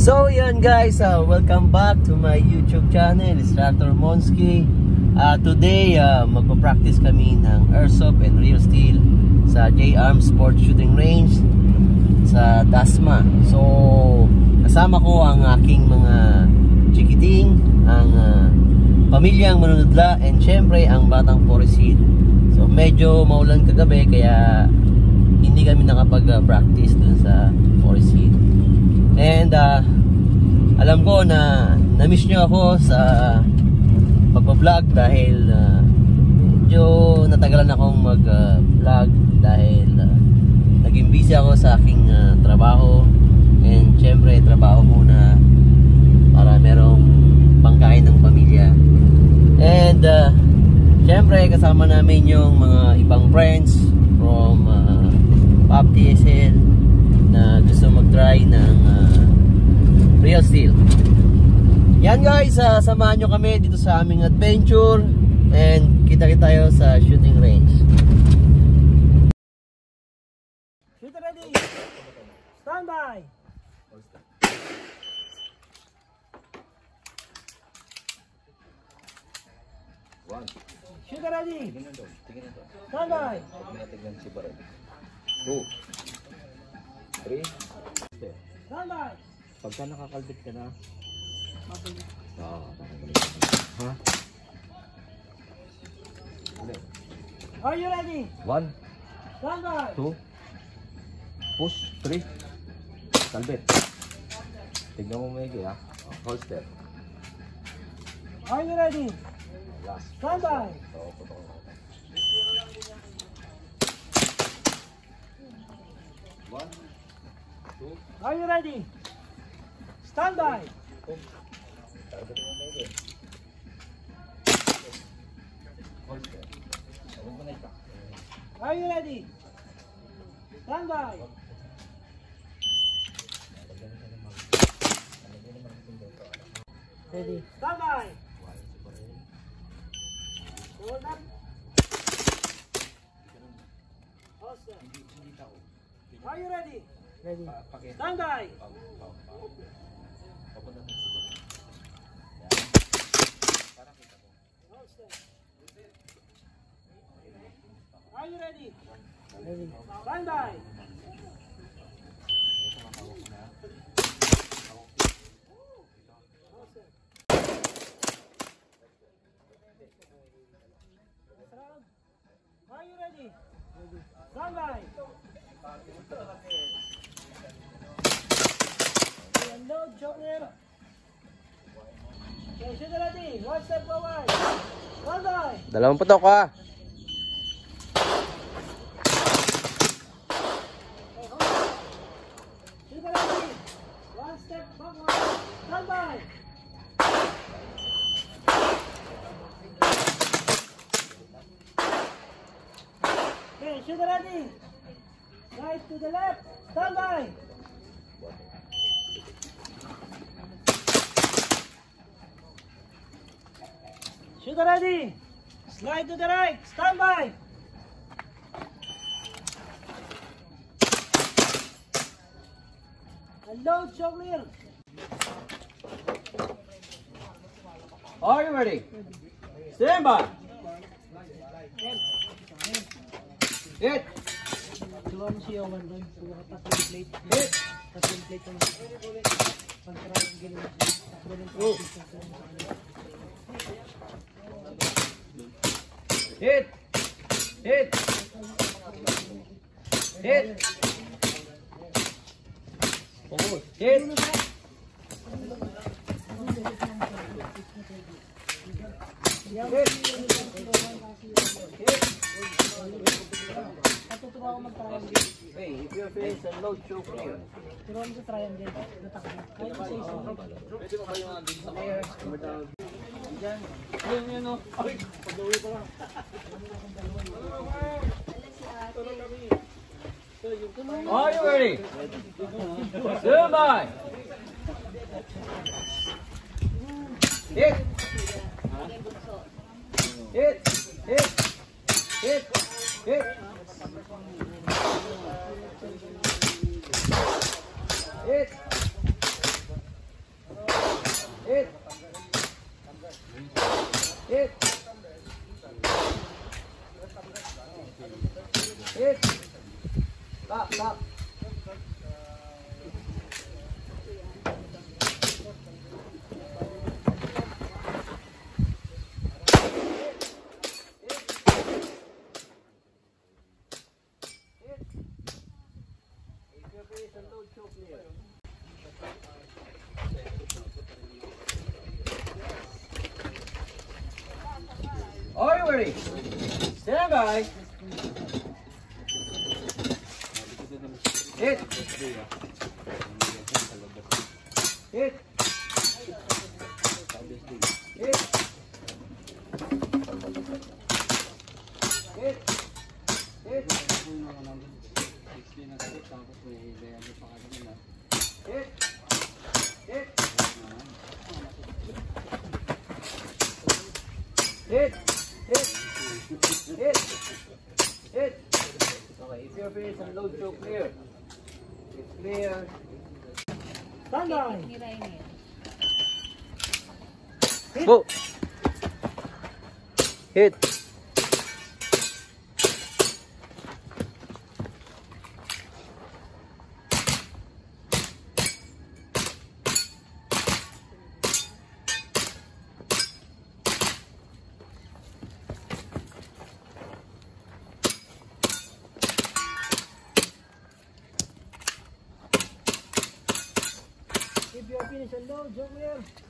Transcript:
So yan guys, welcome back to my YouTube channel, Instructor Monski. Today, magpa-practice kami ng Airsoft and Real Steel sa J-Arm Sports Shooting Range sa Dasma. So, kasama ko ang aking mga chikiting, ang pamilyang manunodla, and syempre ang Batang Forest Hill. So, medyo maulan kagabi kaya hindi kami nakapag-practice dun sa Forest Hill. And alam ko na na-miss nyo ako sa pagpa-vlog dahil medyo natagalan akong mag-vlog dahil naging busy ako sa aking trabaho. And syempre trabaho muna para merong pangkain ng pamilya. And syempre kasama namin yung mga ibang friends from PAPTSL na gusto mag-try ng Real Steel. Yan guys, samahan nyo kami dito sa aming adventure and kita-kita tayo sa shooting range. Shooter ready! Stand by! Shooter ready! Stand by! 2 3. Stand by! Pagka nakakalbit ka na, ha? Are you ready? 1, Stand by! 2, push, 3, kalbit. Tignan mo maigi ha. Holster. Are you ready? Last. Stand by! One, two. Are you ready? Stand by! Holster. Are you ready? Stand by! Ready? Stand by! Hold up! Holster. Are you ready? Ready. Stand by! Holster. Are you ready? Ready. Stand by! Are you ready? Ready. Stand by! Unload, joker! Okay, shooter ready! One step forward! Stand by! Dalawang putok ha. Shooter ready! One step backward! Stand by! Okay, shooter ready! Right to the left! Stand by! Shooter ready! Slide to the right! Stand by! Unload, show clear! Are you ready? Stand by. Hit. Suwa mo siya one doon. Suwa ka tatlong plate. Hit. Tatlong plate ang pang-try ang ginawa. Hit. Hit. Hit. Focus. Hit. Hit. Natutuwa ako mag-try. Hey, if your face and load show clear. Turuan ko try din. Natakbo. Kaya ko sa isang. Pwede mo ba yung andin sa mayor? Diyan. Yan o. Ay, pag-uwi pa lang. Are you ready? Stand by. Hit. Hit. Hit. Hit. Hit. Hit. Ready. Stand by. Hit. Hit. Hit. Hit. Hit. Hit. Hit. Hit. Hit. Hit. Hit. Okay, if you're finished and load show clear. It's clear. Stand by. Go. Hit. If you are finished and load, show clear.